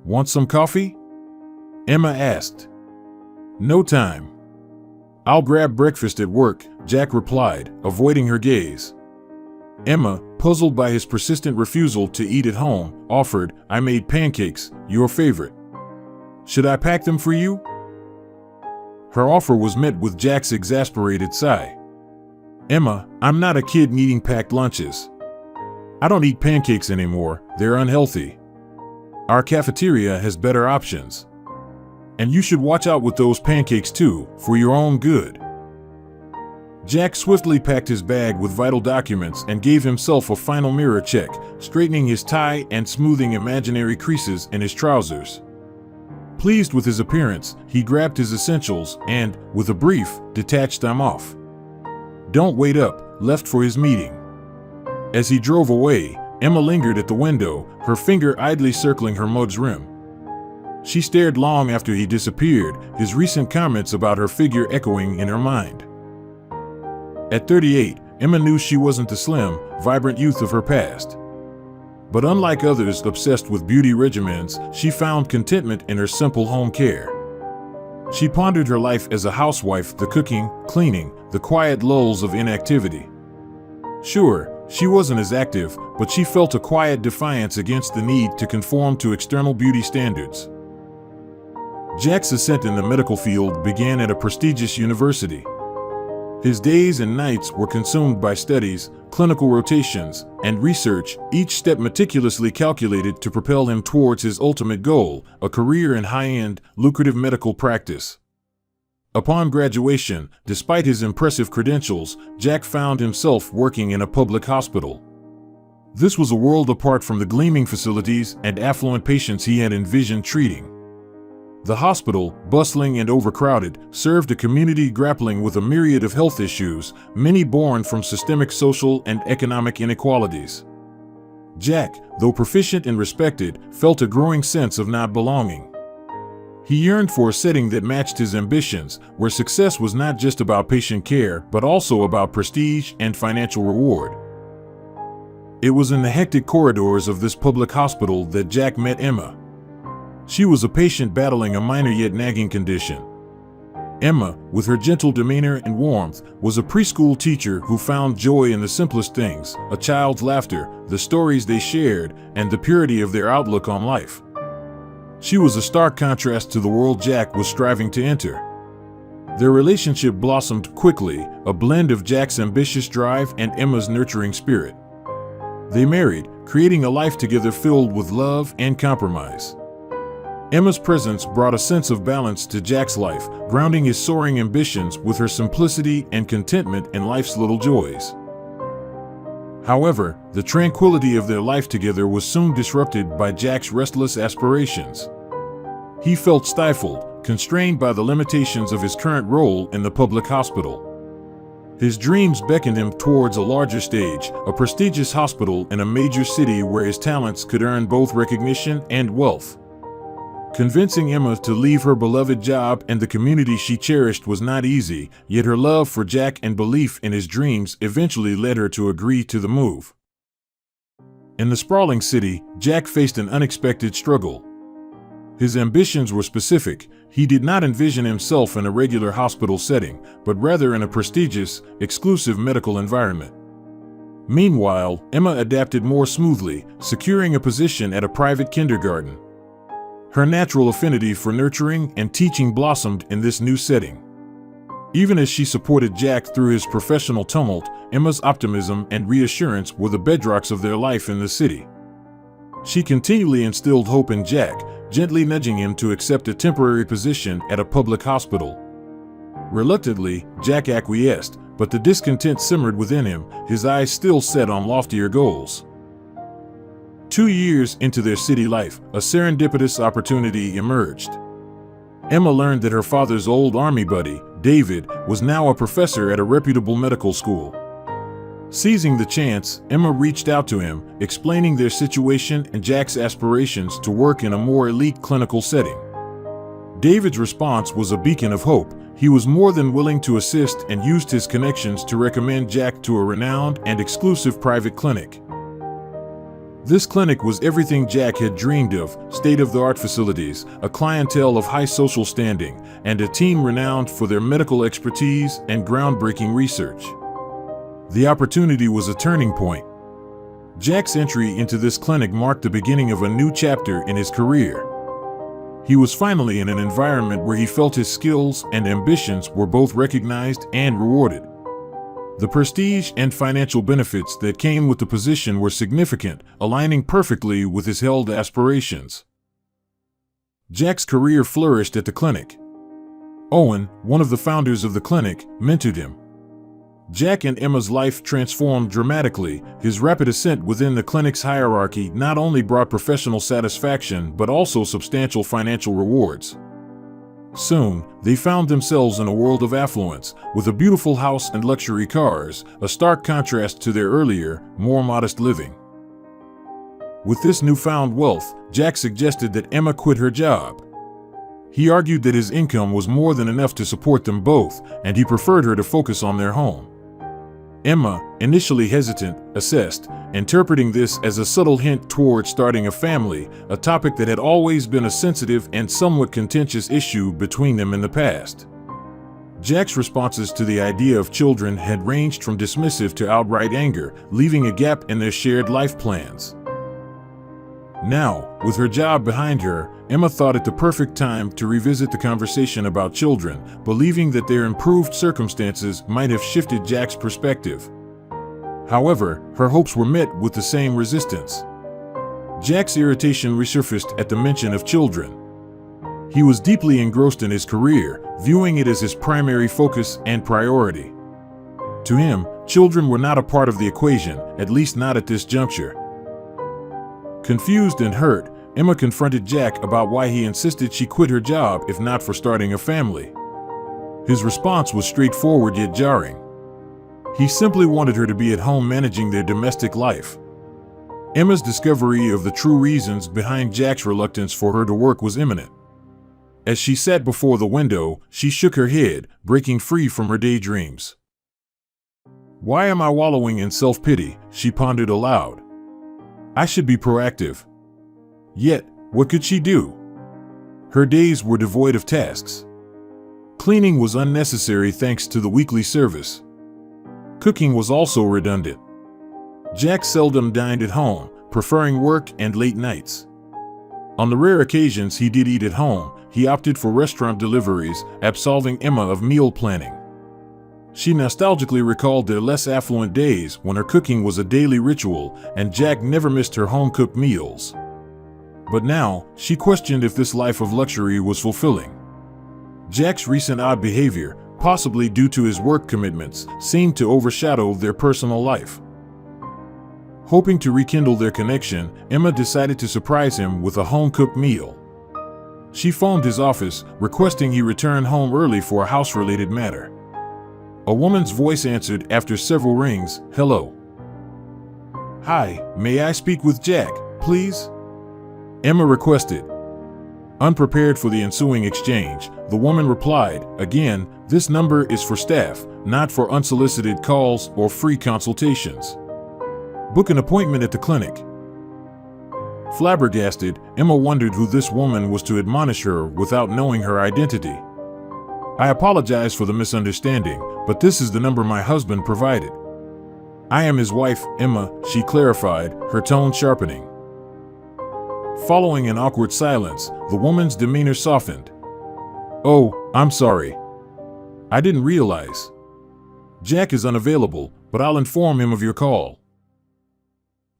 Want some coffee? Emma asked. No time. I'll grab breakfast at work, Jack replied, avoiding her gaze. Emma, puzzled by his persistent refusal to eat at home, offered, I made pancakes, your favorite. Should I pack them for you? Her offer was met with Jack's exasperated sigh. Emma, I'm not a kid needing packed lunches. I don't eat pancakes anymore, they're unhealthy. Our cafeteria has better options. And you should watch out with those pancakes too, for your own good. Jack swiftly packed his bag with vital documents and gave himself a final mirror check, straightening his tie and smoothing imaginary creases in his trousers. Pleased with his appearance, he grabbed his essentials and, with a brief, detached them off. Don't wait up, left for his meeting. As he drove away, Emma lingered at the window, her finger idly circling her mug's rim. She stared long after he disappeared, his recent comments about her figure echoing in her mind. At 38, Emma knew she wasn't the slim, vibrant youth of her past. But unlike others obsessed with beauty regimens, she found contentment in her simple home care. She pondered her life as a housewife, the cooking, cleaning, the quiet lulls of inactivity. Sure, she wasn't as active, but she felt a quiet defiance against the need to conform to external beauty standards. Jack's ascent in the medical field began at a prestigious university. His days and nights were consumed by studies, clinical rotations, and research, each step meticulously calculated to propel him towards his ultimate goal, a career in high-end, lucrative medical practice. Upon graduation, despite his impressive credentials, Jack found himself working in a public hospital. This was a world apart from the gleaming facilities and affluent patients he had envisioned treating. The hospital, bustling and overcrowded, served a community grappling with a myriad of health issues, many born from systemic social and economic inequalities. Jack, though proficient and respected, felt a growing sense of not belonging. He yearned for a setting that matched his ambitions, where success was not just about patient care, but also about prestige and financial reward. It was in the hectic corridors of this public hospital that Jack met Emma. She was a patient battling a minor yet nagging condition. Emma, with her gentle demeanor and warmth, was a preschool teacher who found joy in the simplest things, a child's laughter, the stories they shared, and the purity of their outlook on life. She was a stark contrast to the world Jack was striving to enter. Their relationship blossomed quickly, a blend of Jack's ambitious drive and Emma's nurturing spirit. They married, creating a life together filled with love and compromise. Emma's presence brought a sense of balance to Jack's life, grounding his soaring ambitions with her simplicity and contentment in life's little joys. However, the tranquility of their life together was soon disrupted by Jack's restless aspirations. He felt stifled, constrained by the limitations of his current role in the public hospital. His dreams beckoned him towards a larger stage, a prestigious hospital in a major city where his talents could earn both recognition and wealth. Convincing Emma to leave her beloved job and the community she cherished was not easy, yet her love for Jack and belief in his dreams eventually led her to agree to the move. In the sprawling city, Jack faced an unexpected struggle. His ambitions were specific. He did not envision himself in a regular hospital setting, but rather in a prestigious, exclusive medical environment. Meanwhile, Emma adapted more smoothly, securing a position at a private kindergarten. Her natural affinity for nurturing and teaching blossomed in this new setting. Even as she supported Jack through his professional tumult, Emma's optimism and reassurance were the bedrocks of their life in the city. She continually instilled hope in Jack, gently nudging him to accept a temporary position at a public hospital. Reluctantly, Jack acquiesced, but the discontent simmered within him, his eyes still set on loftier goals. 2 years into their city life, a serendipitous opportunity emerged. Emma learned that her father's old army buddy, David, was now a professor at a reputable medical school. Seizing the chance, Emma reached out to him, explaining their situation and Jack's aspirations to work in a more elite clinical setting. David's response was a beacon of hope. He was more than willing to assist and used his connections to recommend Jack to a renowned and exclusive private clinic. This clinic was everything Jack had dreamed of: state-of-the-art facilities, a clientele of high social standing, and a team renowned for their medical expertise and groundbreaking research. The opportunity was a turning point. Jack's entry into this clinic marked the beginning of a new chapter in his career. He was finally in an environment where he felt his skills and ambitions were both recognized and rewarded. The prestige and financial benefits that came with the position were significant, aligning perfectly with his held aspirations. Jack's career flourished at the clinic. Owen, one of the founders of the clinic, mentored him. Jack and Emma's life transformed dramatically. His rapid ascent within the clinic's hierarchy not only brought professional satisfaction but also substantial financial rewards. Soon, they found themselves in a world of affluence, with a beautiful house and luxury cars, a stark contrast to their earlier, more modest living. With this newfound wealth, Jack suggested that Emma quit her job. He argued that his income was more than enough to support them both, and he preferred her to focus on their home. Emma, initially hesitant, assessed, interpreting this as a subtle hint toward starting a family, a topic that had always been a sensitive and somewhat contentious issue between them in the past. Jack's responses to the idea of children had ranged from dismissive to outright anger, leaving a gap in their shared life plans. Now, with her job behind her, Emma thought it the perfect time to revisit the conversation about children, believing that their improved circumstances might have shifted Jack's perspective. However, her hopes were met with the same resistance. Jack's irritation resurfaced at the mention of children. He was deeply engrossed in his career, viewing it as his primary focus and priority. To him, children were not a part of the equation, at least not at this juncture. Confused and hurt, Emma confronted Jack about why he insisted she quit her job if not for starting a family. His response was straightforward yet jarring. He simply wanted her to be at home managing their domestic life. Emma's discovery of the true reasons behind Jack's reluctance for her to work was imminent. As she sat before the window, she shook her head, breaking free from her daydreams. "Why am I wallowing in self-pity?" she pondered aloud. "I should be proactive." Yet, what could she do? Her days were devoid of tasks. Cleaning was unnecessary thanks to the weekly service. Cooking was also redundant. Jack seldom dined at home, preferring work and late nights. On the rare occasions he did eat at home, he opted for restaurant deliveries, absolving Emma of meal planning. She nostalgically recalled their less affluent days when her cooking was a daily ritual and Jack never missed her home-cooked meals. But now, she questioned if this life of luxury was fulfilling. Jack's recent odd behavior, possibly due to his work commitments, seemed to overshadow their personal life. Hoping to rekindle their connection, Emma decided to surprise him with a home-cooked meal. She phoned his office, requesting he return home early for a house-related matter. A woman's voice answered after several rings. "Hello." "Hi, may I speak with Jack, please?" Emma requested. Unprepared for the ensuing exchange, the woman replied, "Again, this number is for staff, not for unsolicited calls or free consultations. Book an appointment at the clinic." Flabbergasted, Emma wondered who this woman was to admonish her without knowing her identity. "I apologize for the misunderstanding, but this is the number my husband provided." "I am his wife, Emma," she clarified, her tone sharpening. Following an awkward silence, the woman's demeanor softened. "Oh, I'm sorry. I didn't realize. Jack is unavailable, but I'll inform him of your call."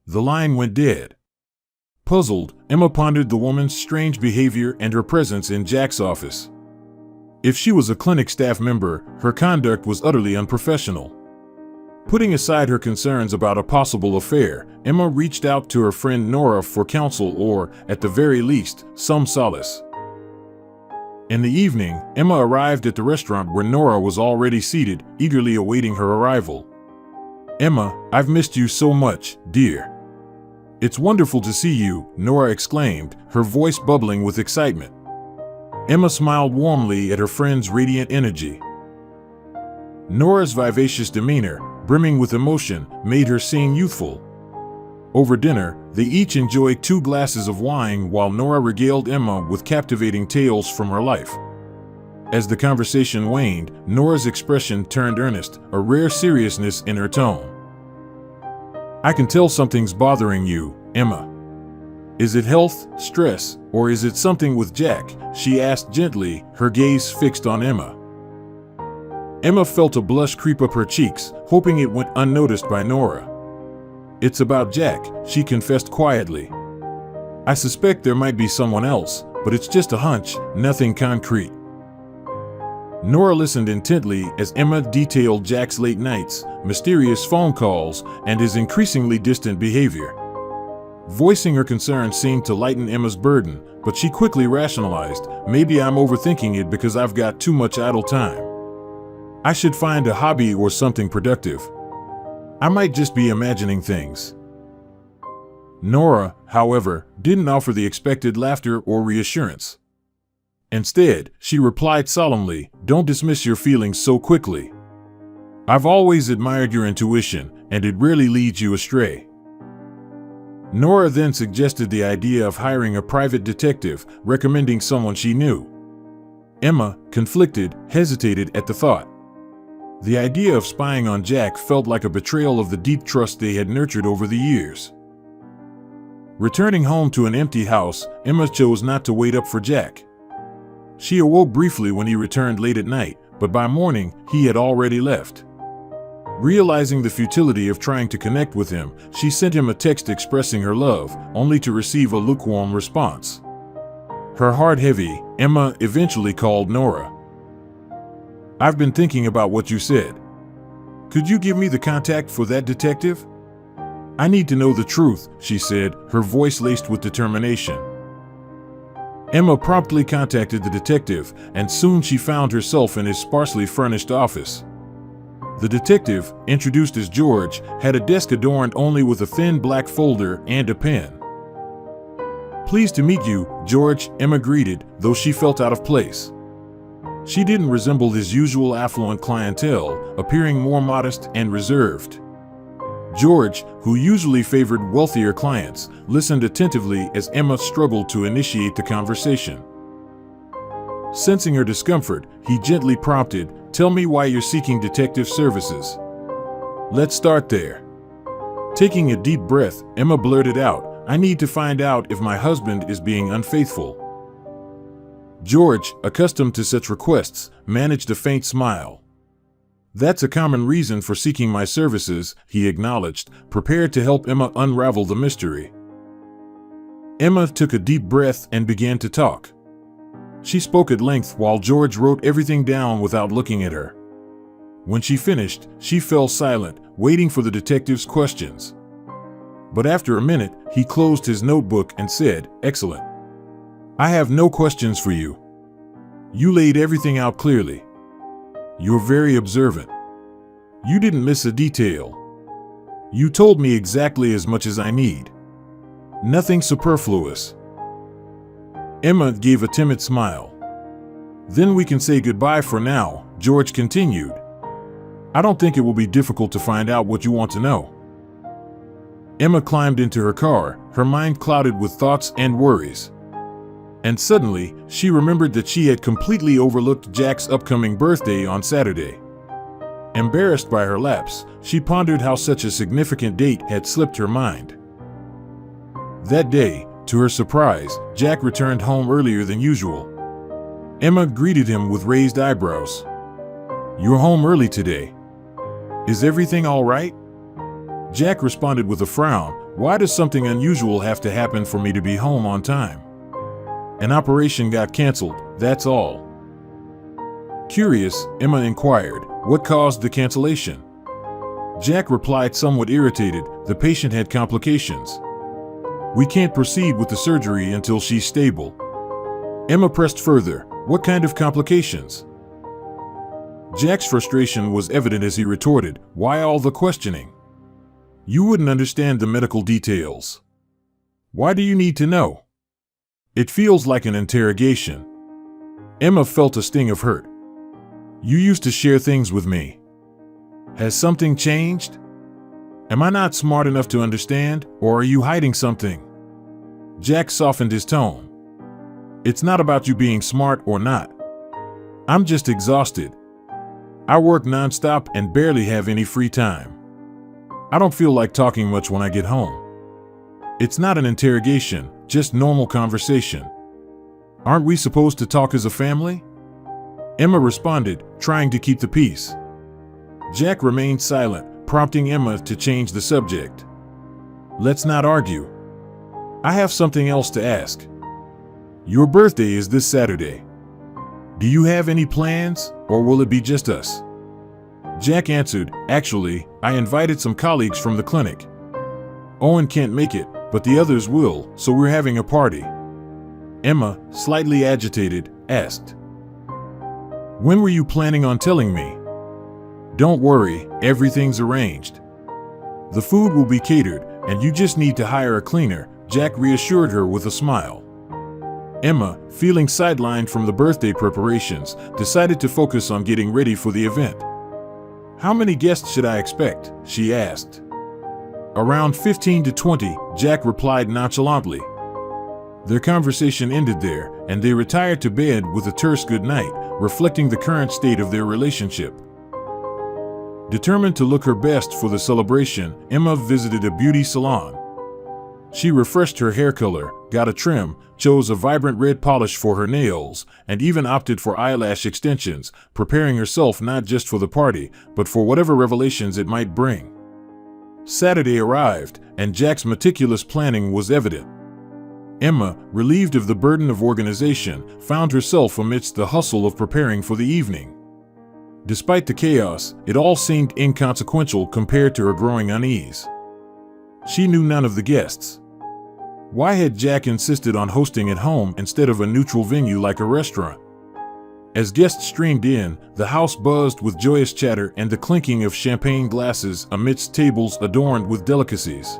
The line went dead. Puzzled, Emma pondered the woman's strange behavior and her presence in Jack's office. If she was a clinic staff member, her conduct was utterly unprofessional. Putting aside her concerns about a possible affair, Emma reached out to her friend Nora for counsel or, at the very least, some solace. In the evening, Emma arrived at the restaurant where Nora was already seated, eagerly awaiting her arrival. "Emma, I've missed you so much, dear." "It's wonderful to see you," Nora exclaimed, her voice bubbling with excitement. Emma smiled warmly at her friend's radiant energy. Nora's vivacious demeanor, brimming with emotion, made her seem youthful. Over dinner, they each enjoyed 2 glasses of wine while Nora regaled Emma with captivating tales from her life. As the conversation waned, Nora's expression turned earnest, a rare seriousness in her tone. "I can tell something's bothering you, Emma. Is it health, stress, or is it something with Jack?" she asked gently, her gaze fixed on Emma. Emma felt a blush creep up her cheeks, hoping it went unnoticed by Nora. "It's about Jack," she confessed quietly. "I suspect there might be someone else, but it's just a hunch, nothing concrete." Nora listened intently as Emma detailed Jack's late nights, mysterious phone calls, and his increasingly distant behavior. Voicing her concern seemed to lighten Emma's burden, but she quickly rationalized, "Maybe I'm overthinking it because I've got too much idle time. I should find a hobby or something productive. I might just be imagining things." Nora, however, didn't offer the expected laughter or reassurance. Instead, she replied solemnly, "Don't dismiss your feelings so quickly. I've always admired your intuition, and it rarely leads you astray." Nora then suggested the idea of hiring a private detective, recommending someone she knew. Emma, conflicted, hesitated at the thought. The idea of spying on Jack felt like a betrayal of the deep trust they had nurtured over the years. Returning home to an empty house, Emma chose not to wait up for Jack. She awoke briefly when he returned late at night, but by morning, he had already left. Realizing the futility of trying to connect with him, she sent him a text expressing her love, only to receive a lukewarm response. Her heart heavy, Emma eventually called Nora. "I've been thinking about what you said. Could you give me the contact for that detective? I need to know the truth," she said, her voice laced with determination. Emma promptly contacted the detective, and soon she found herself in his sparsely furnished office. The detective, introduced as George, had a desk adorned only with a thin black folder and a pen. "Pleased to meet you, George," Emma greeted, though she felt out of place. She didn't resemble his usual affluent clientele, appearing more modest and reserved. George, who usually favored wealthier clients, listened attentively as Emma struggled to initiate the conversation. Sensing her discomfort, he gently prompted, "Tell me why you're seeking detective services." "Let's start there." Taking a deep breath, Emma blurted out, "I need to find out if my husband is being unfaithful." George, accustomed to such requests, managed a faint smile. "That's a common reason for seeking my services," he acknowledged, prepared to help Emma unravel the mystery. Emma took a deep breath and began to talk. She spoke at length while George wrote everything down without looking at her. When she finished, she fell silent, waiting for the detective's questions. But after a minute, he closed his notebook and said, "Excellent. I have no questions for you. You laid everything out clearly. You're very observant. You didn't miss a detail. You told me exactly as much as I need. Nothing superfluous." Emma gave a timid smile. "Then we can say goodbye for now," George continued. "I don't think it will be difficult to find out what you want to know." Emma climbed into her car, her mind clouded with thoughts and worries. And suddenly, she remembered that she had completely overlooked Jack's upcoming birthday on Saturday. Embarrassed by her lapse, she pondered how such a significant date had slipped her mind. That day, to her surprise, Jack returned home earlier than usual. Emma greeted him with raised eyebrows. "You're home early today. Is everything all right?" Jack responded with a frown, "Why does something unusual have to happen for me to be home on time? An operation got canceled, that's all." Curious, Emma inquired, "What caused the cancellation?" Jack replied somewhat irritated, "The patient had complications. We can't proceed with the surgery until she's stable." Emma pressed further, "What kind of complications?" Jack's frustration was evident as he retorted, "Why all the questioning? You wouldn't understand the medical details. Why do you need to know? It feels like an interrogation." Emma felt a sting of hurt. "You used to share things with me. Has something changed?" Am I not smart enough to understand, or are you hiding something? Jack softened his tone. It's not about you being smart or not. I'm just exhausted. I work nonstop and barely have any free time. I don't feel like talking much when I get home. It's not an interrogation, just normal conversation. Aren't we supposed to talk as a family? Emma responded, trying to keep the peace. Jack remained silent, prompting Emma to change the subject. Let's not argue. I have something else to ask. Your birthday is this Saturday. Do you have any plans, or will it be just us? Jack answered, actually, I invited some colleagues from the clinic. Owen can't make it, but the others will, so we're having a party. Emma, slightly agitated, asked, when were you planning on telling me? Don't worry, everything's arranged. The food will be catered, and you just need to hire a cleaner, Jack reassured her with a smile. Emma, feeling sidelined from the birthday preparations, decided to focus on getting ready for the event. How many guests should I expect? She asked. Around 15 to 20, Jack replied nonchalantly. Their conversation ended there, and they retired to bed with a terse goodnight, reflecting the current state of their relationship. Determined to look her best for the celebration, Emma visited a beauty salon. She refreshed her hair color, got a trim, chose a vibrant red polish for her nails, and even opted for eyelash extensions, preparing herself not just for the party, but for whatever revelations it might bring. Saturday arrived, and Jack's meticulous planning was evident. Emma, relieved of the burden of organization, found herself amidst the hustle of preparing for the evening. Despite the chaos, it all seemed inconsequential compared to her growing unease. She knew none of the guests. Why had Jack insisted on hosting at home instead of a neutral venue like a restaurant? As guests streamed in, the house buzzed with joyous chatter and the clinking of champagne glasses amidst tables adorned with delicacies.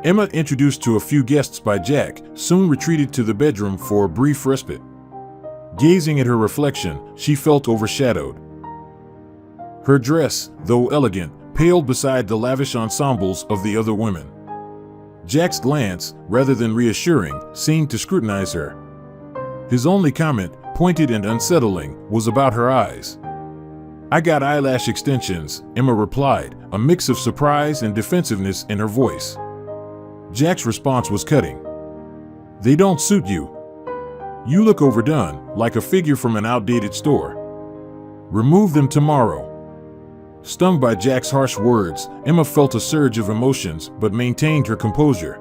Emma, introduced to a few guests by Jack, soon retreated to the bedroom for a brief respite. Gazing at her reflection, she felt overshadowed. Her dress, though elegant, paled beside the lavish ensembles of the other women. Jack's glance, rather than reassuring, seemed to scrutinize her. His only comment, pointed and unsettling, was about her eyes. I got eyelash extensions, Emma replied, a mix of surprise and defensiveness in her voice. Jack's response was cutting. They don't suit you. You look overdone, like a figure from an outdated store. Remove them tomorrow. Stung by Jack's harsh words, Emma felt a surge of emotions but maintained her composure.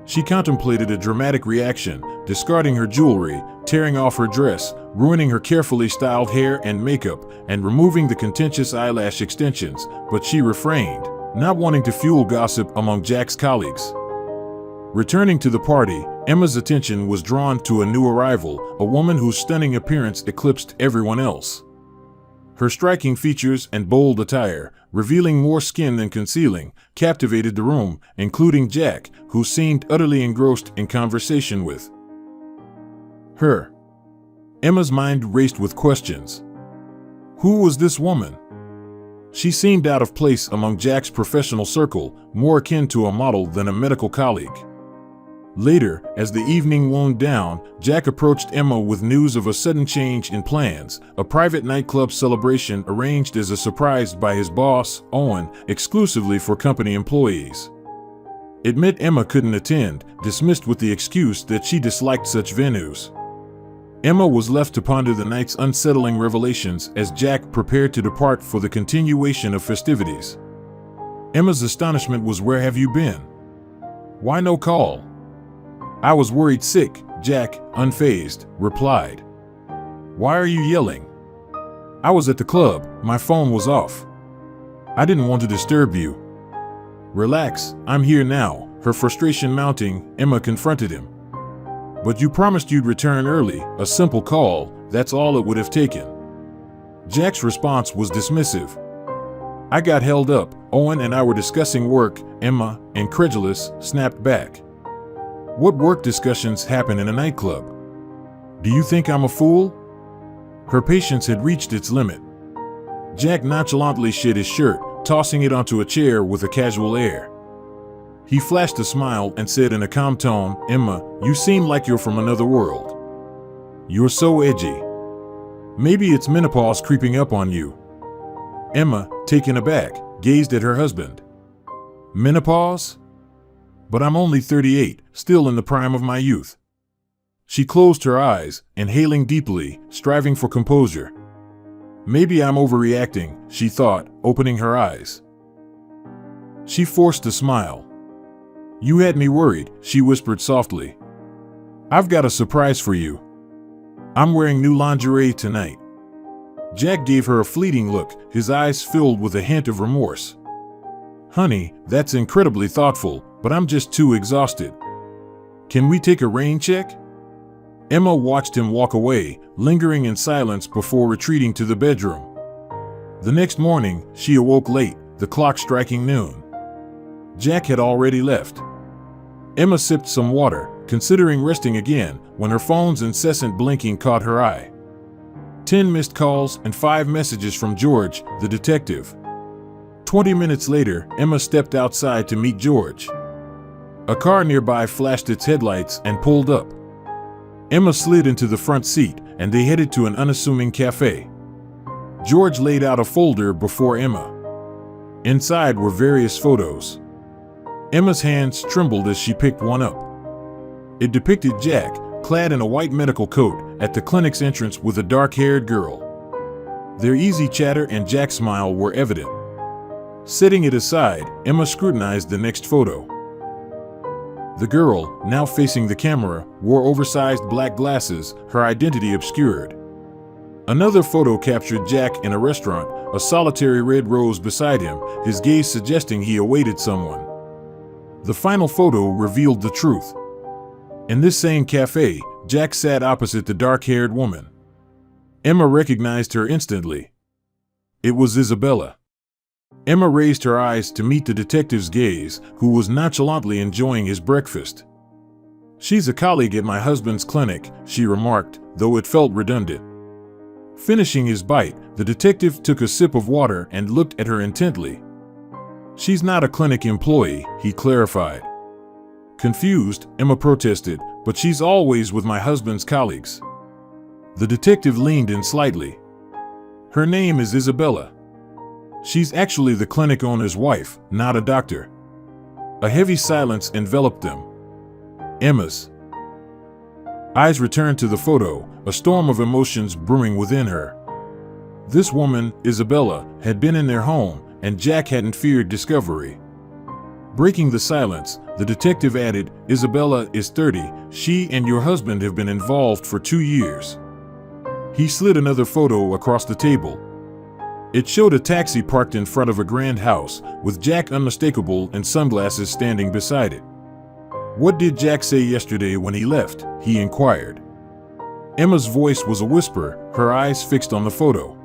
She contemplated a dramatic reaction, discarding her jewelry, tearing off her dress, ruining her carefully styled hair and makeup, and removing the contentious eyelash extensions, but she refrained, not wanting to fuel gossip among Jack's colleagues. Returning to the party, Emma's attention was drawn to a new arrival, a woman whose stunning appearance eclipsed everyone else. Her striking features and bold attire, revealing more skin than concealing, captivated the room, including Jack, who seemed utterly engrossed in conversation with her. Emma's mind raced with questions. Who was this woman? She seemed out of place among Jack's professional circle, more akin to a model than a medical colleague. Later, as the evening wound down, Jack approached Emma with news of a sudden change in plans, a private nightclub celebration arranged as a surprise by his boss, Owen, exclusively for company employees. It meant Emma couldn't attend, dismissed with the excuse that she disliked such venues. Emma was left to ponder the night's unsettling revelations as Jack prepared to depart for the continuation of festivities. Emma's astonishment was, "Where have you been? Why no call?" "I was worried sick," Jack, unfazed, replied. "Why are you yelling?" "I was at the club, my phone was off. I didn't want to disturb you." "Relax, I'm here now." Her frustration mounting, Emma confronted him. "But you promised you'd return early, a simple call, that's all it would have taken." Jack's response was dismissive. "I got held up, Owen and I were discussing work," Emma, incredulous, snapped back. "What work discussions happen in a nightclub? Do you think I'm a fool?" Her patience had reached its limit. Jack nonchalantly shed his shirt, tossing it onto a chair with a casual air. He flashed a smile and said in a calm tone, "Emma, you seem like you're from another world. You're so edgy. Maybe it's menopause creeping up on you." Emma, taken aback, gazed at her husband. "Menopause? But I'm only 38, still in the prime of my youth." She closed her eyes, inhaling deeply, striving for composure. "Maybe I'm overreacting," she thought, opening her eyes. She forced a smile. "You had me worried," she whispered softly. "I've got a surprise for you. I'm wearing new lingerie tonight." Jack gave her a fleeting look, his eyes filled with a hint of remorse. "Honey, that's incredibly thoughtful, but I'm just too exhausted. Can we take a rain check?" Emma watched him walk away, lingering in silence before retreating to the bedroom. The next morning, she awoke late, the clock striking noon. Jack had already left. Emma sipped some water, considering resting again, when her phone's incessant blinking caught her eye. 10 missed calls and 5 messages from George, the detective. 20 minutes later, Emma stepped outside to meet George. A car nearby flashed its headlights and pulled up. Emma slid into the front seat, and they headed to an unassuming cafe. George laid out a folder before Emma. Inside were various photos. Emma's hands trembled as she picked one up. It depicted Jack, clad in a white medical coat, at the clinic's entrance with a dark-haired girl. Their easy chatter and Jack's smile were evident. Setting it aside, Emma scrutinized the next photo. The girl, now facing the camera, wore oversized black glasses, her identity obscured. Another photo captured Jack in a restaurant, a solitary red rose beside him, his gaze suggesting he awaited someone. The final photo revealed the truth. In this same cafe, Jack sat opposite the dark-haired woman. Emma recognized her instantly. It was Isabella. Emma raised her eyes to meet the detective's gaze, who was nonchalantly enjoying his breakfast. "She's a colleague at my husband's clinic," she remarked, though it felt redundant. Finishing his bite, the detective took a sip of water and looked at her intently. "She's not a clinic employee," he clarified. Confused, Emma protested, "But she's always with my husband's colleagues." The detective leaned in slightly. "Her name is Isabella. She's actually the clinic owner's wife, not a doctor." A heavy silence enveloped them. Emma's eyes returned to the photo, a storm of emotions brewing within her. This woman, Isabella, had been in their home, and Jack hadn't feared discovery. Breaking the silence, the detective added, "Isabella is 30. She and your husband have been involved for 2 years." He slid another photo across the table. It showed a taxi parked in front of a grand house, with Jack unmistakable and sunglasses standing beside it. "What did Jack say yesterday when he left?" he inquired. Emma's voice was a whisper, her eyes fixed on the photo.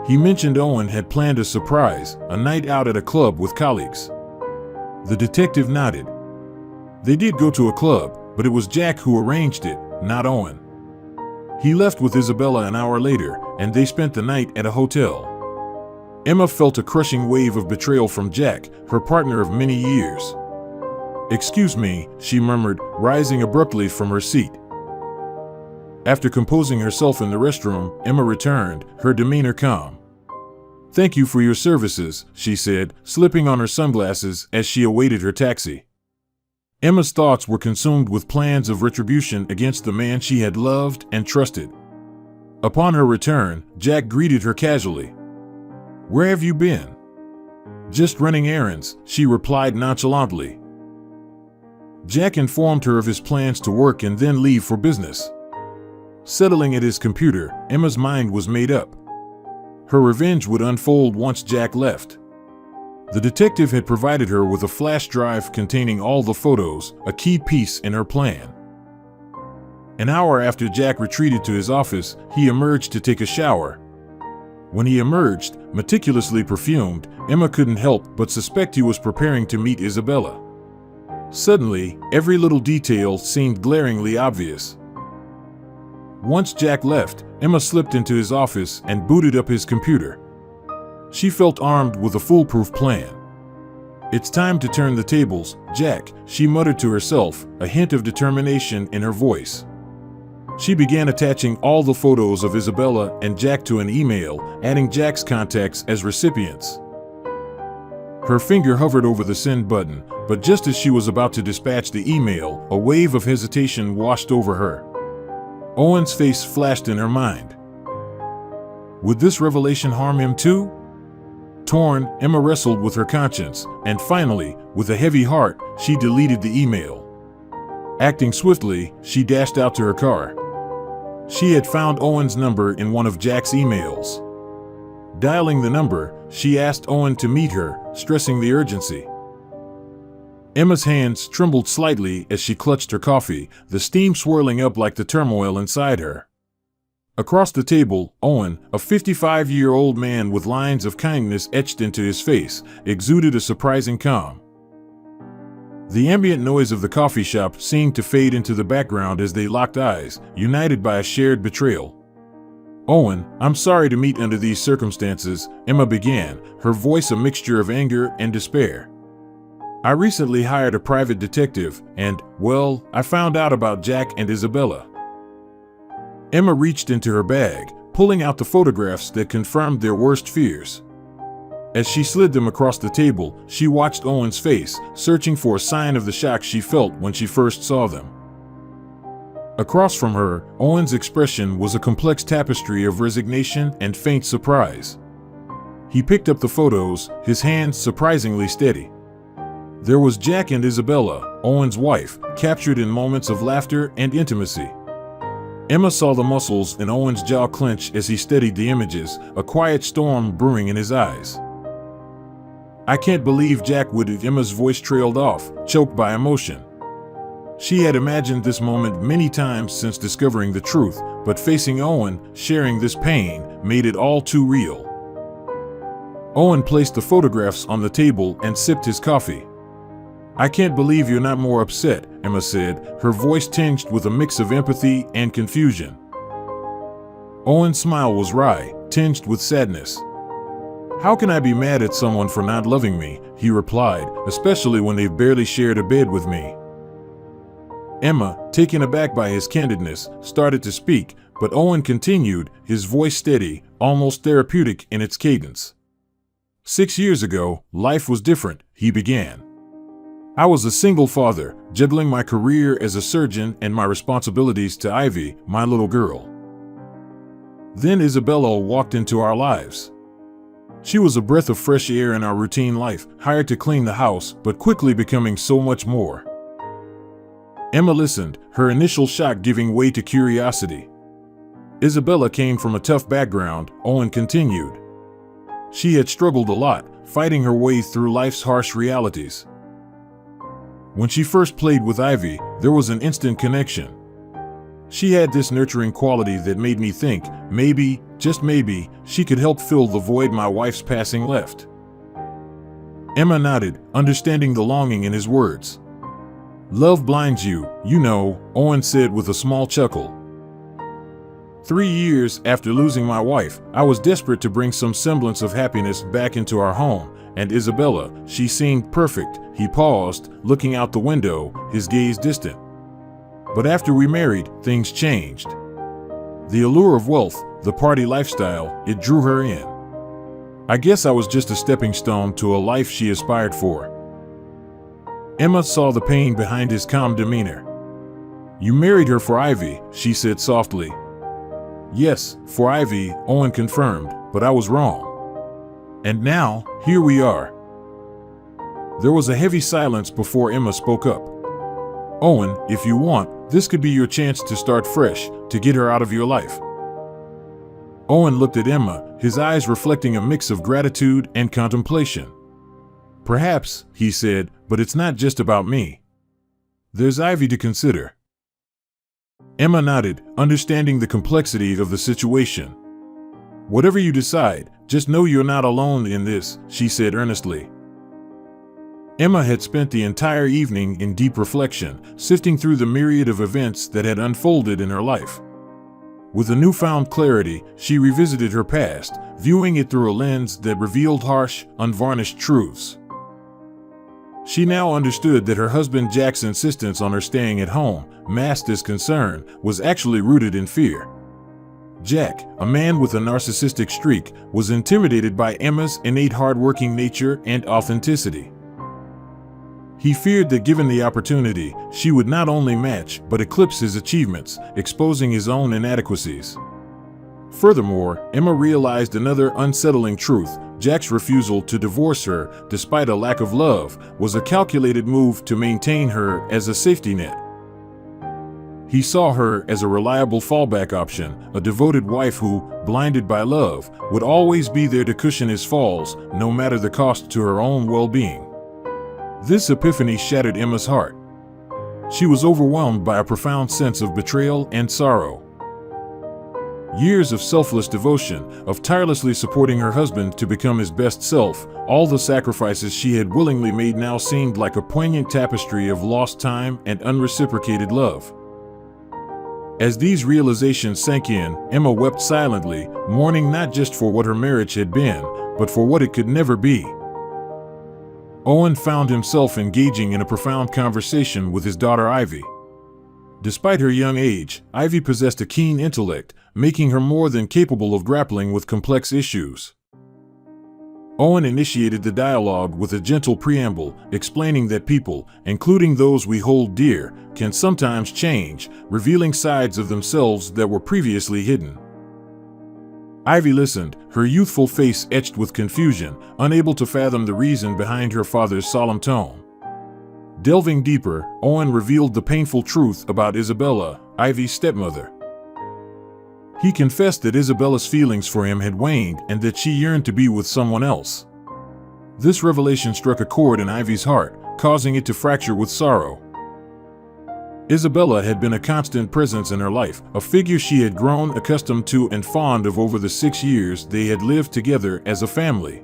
"He mentioned Owen had planned a surprise, a night out at a club with colleagues." The detective nodded. "They did go to a club, but it was Jack who arranged it, not Owen. He left with Isabella an hour later, and they spent the night at a hotel." Emma felt a crushing wave of betrayal from Jack, her partner of many years. "Excuse me," she murmured, rising abruptly from her seat. After composing herself in the restroom, Emma returned, her demeanor calm. "Thank you for your services," she said, slipping on her sunglasses as she awaited her taxi. Emma's thoughts were consumed with plans of retribution against the man she had loved and trusted. Upon her return, Jack greeted her casually. "Where have you been?" "Just running errands," she replied nonchalantly. Jack informed her of his plans to work and then leave for business. Settling at his computer, Emma's mind was made up. Her revenge would unfold once Jack left. The detective had provided her with a flash drive containing all the photos, a key piece in her plan. An hour after Jack retreated to his office, he emerged to take a shower. When he emerged, meticulously perfumed, Emma couldn't help but suspect he was preparing to meet Isabella. Suddenly, every little detail seemed glaringly obvious. Once Jack left, Emma slipped into his office and booted up his computer. She felt armed with a foolproof plan. "It's time to turn the tables, Jack," she muttered to herself, a hint of determination in her voice. She began attaching all the photos of Isabella and Jack to an email, adding Jack's contacts as recipients. Her finger hovered over the send button, but just as she was about to dispatch the email, a wave of hesitation washed over her. Owen's face flashed in her mind. Would this revelation harm him too? Torn, Emma wrestled with her conscience, and finally, with a heavy heart, she deleted the email. Acting swiftly, she dashed out to her car. She had found Owen's number in one of Jack's emails. Dialing the number, she asked Owen to meet her, stressing the urgency. Emma's hands trembled slightly as she clutched her coffee, the steam swirling up like the turmoil inside her. Across the table, Owen, a 55-year-old man with lines of kindness etched into his face, exuded a surprising calm. The ambient noise of the coffee shop seemed to fade into the background as they locked eyes, united by a shared betrayal. "Owen, I'm sorry to meet under these circumstances," Emma began, her voice a mixture of anger and despair. "I recently hired a private detective and, well, I found out about Jack and Isabella." Emma reached into her bag, pulling out the photographs that confirmed their worst fears. As she slid them across the table, she watched Owen's face, searching for a sign of the shock she felt when she first saw them. Across from her, Owen's expression was a complex tapestry of resignation and faint surprise. He picked up the photos, his hands surprisingly steady. There was Jack and Isabella, Owen's wife, captured in moments of laughter and intimacy. Emma saw the muscles in Owen's jaw clench as he studied the images, a quiet storm brewing in his eyes. "I can't believe Jack would," Emma's voice trailed off, choked by emotion. She had imagined this moment many times since discovering the truth, but facing Owen, sharing this pain, made it all too real. Owen placed the photographs on the table and sipped his coffee. "I can't believe you're not more upset," Emma said, her voice tinged with a mix of empathy and confusion. Owen's smile was wry, tinged with sadness. "How can I be mad at someone for not loving me?" he replied, "especially when they've barely shared a bed with me." Emma, taken aback by his candidness, started to speak, but Owen continued, his voice steady, almost therapeutic in its cadence. "6 years ago, life was different," he began. "I was a single father, juggling my career as a surgeon and my responsibilities to Ivy, my little girl. Then Isabella walked into our lives. She was a breath of fresh air in our routine life, hired to clean the house, but quickly becoming so much more." Emma listened, her initial shock giving way to curiosity. "Isabella came from a tough background," Owen continued. "She had struggled a lot, fighting her way through life's harsh realities. When she first played with Ivy, there was an instant connection. She had this nurturing quality that made me think, maybe, just maybe, she could help fill the void my wife's passing left." Emma nodded, understanding the longing in his words. "Love blinds you, you know," Owen said with a small chuckle. 3 years after losing my wife, I was desperate to bring some semblance of happiness back into our home, and Isabella, she seemed perfect." He paused, looking out the window, his gaze distant. "But after we married, things changed. The allure of wealth, the party lifestyle, it drew her in. I guess I was just a stepping stone to a life she aspired for." Emma saw the pain behind his calm demeanor. "You married her for Ivy," she said softly. "Yes, for Ivy," Owen confirmed, "but I was wrong. And now, here we are." There was a heavy silence before Emma spoke up. "Owen, if you want, this could be your chance to start fresh, to get her out of your life." Owen looked at Emma, his eyes reflecting a mix of gratitude and contemplation. "Perhaps," he said, "but it's not just about me. There's Ivy to consider." Emma nodded, understanding the complexity of the situation. "Whatever you decide, just know you're not alone in this," she said earnestly. Emma had spent the entire evening in deep reflection, sifting through the myriad of events that had unfolded in her life. With a newfound clarity, she revisited her past, viewing it through a lens that revealed harsh, unvarnished truths. She now understood that her husband Jack's insistence on her staying at home, masked as concern, was actually rooted in fear. Jack, a man with a narcissistic streak, was intimidated by Emma's innate hardworking nature and authenticity. He feared that given the opportunity, she would not only match but eclipse his achievements, exposing his own inadequacies. Furthermore, Emma realized another unsettling truth: Jack's refusal to divorce her, despite a lack of love, was a calculated move to maintain her as a safety net. He saw her as a reliable fallback option, a devoted wife who, blinded by love, would always be there to cushion his falls, no matter the cost to her own well-being. This epiphany shattered Emma's heart. She was overwhelmed by a profound sense of betrayal and sorrow. Years of selfless devotion, of tirelessly supporting her husband to become his best self, all the sacrifices she had willingly made now seemed like a poignant tapestry of lost time and unreciprocated love. As these realizations sank in, Emma wept silently, mourning not just for what her marriage had been, but for what it could never be. Owen found himself engaging in a profound conversation with his daughter Ivy. Despite her young age, Ivy possessed a keen intellect, making her more than capable of grappling with complex issues. Owen initiated the dialogue with a gentle preamble, explaining that people, including those we hold dear, can sometimes change, revealing sides of themselves that were previously hidden. Ivy listened, her youthful face etched with confusion, unable to fathom the reason behind her father's solemn tone. Delving deeper, Owen revealed the painful truth about Isabella, Ivy's stepmother. He confessed that Isabella's feelings for him had waned and that she yearned to be with someone else. This revelation struck a chord in Ivy's heart, causing it to fracture with sorrow. Isabella had been a constant presence in her life, a figure she had grown accustomed to and fond of over the 6 years they had lived together as a family.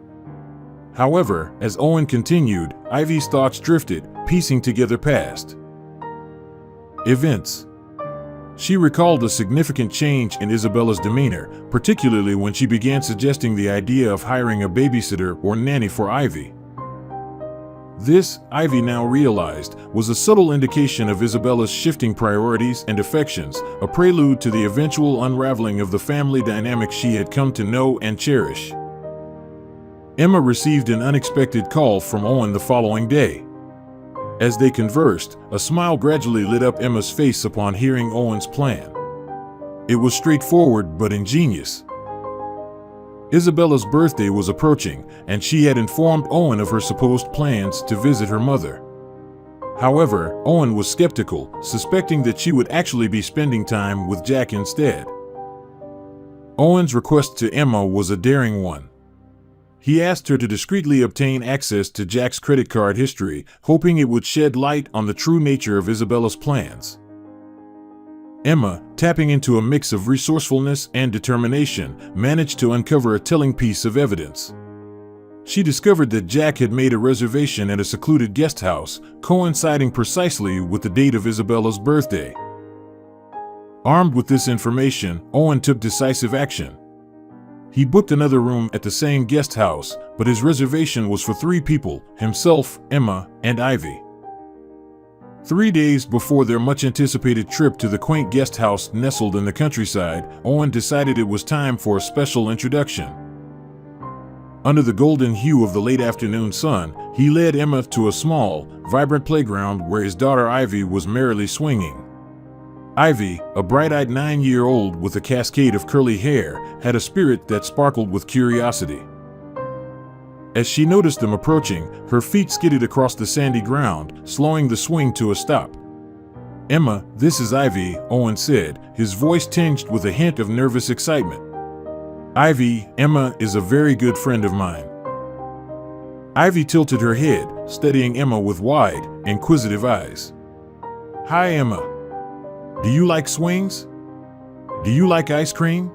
However, as Owen continued, Ivy's thoughts drifted, piecing together past events. She recalled a significant change in Isabella's demeanor, particularly when she began suggesting the idea of hiring a babysitter or nanny for Ivy. This, Ivy now realized, was a subtle indication of Isabella's shifting priorities and affections, a prelude to the eventual unraveling of the family dynamic she had come to know and cherish. Emma received an unexpected call from Owen the following day. As they conversed, a smile gradually lit up Emma's face upon hearing Owen's plan. It was straightforward but ingenious. Isabella's birthday was approaching, and she had informed Owen of her supposed plans to visit her mother. However, Owen was skeptical, suspecting that she would actually be spending time with Jack instead. Owen's request to Emma was a daring one. He asked her to discreetly obtain access to Jack's credit card history, hoping it would shed light on the true nature of Isabella's plans. Emma, tapping into a mix of resourcefulness and determination, managed to uncover a telling piece of evidence. She discovered that Jack had made a reservation at a secluded guest house, coinciding precisely with the date of Isabella's birthday. Armed with this information, Owen took decisive action. He booked another room at the same guest house, but his reservation was for 3 people: himself, Emma, and Ivy. 3 days before their much-anticipated trip to the quaint guest house nestled in the countryside, Owen decided it was time for a special introduction. Under the golden hue of the late afternoon sun, he led Emma to a small, vibrant playground where his daughter Ivy was merrily swinging. Ivy, a bright-eyed 9-year-old with a cascade of curly hair, had a spirit that sparkled with curiosity. As she noticed them approaching, her feet skidded across the sandy ground, slowing the swing to a stop. "Emma, this is Ivy," Owen said, his voice tinged with a hint of nervous excitement. "Ivy, Emma is a very good friend of mine." Ivy tilted her head, studying Emma with wide, inquisitive eyes. "Hi, Emma. Do you like swings? Do you like ice cream?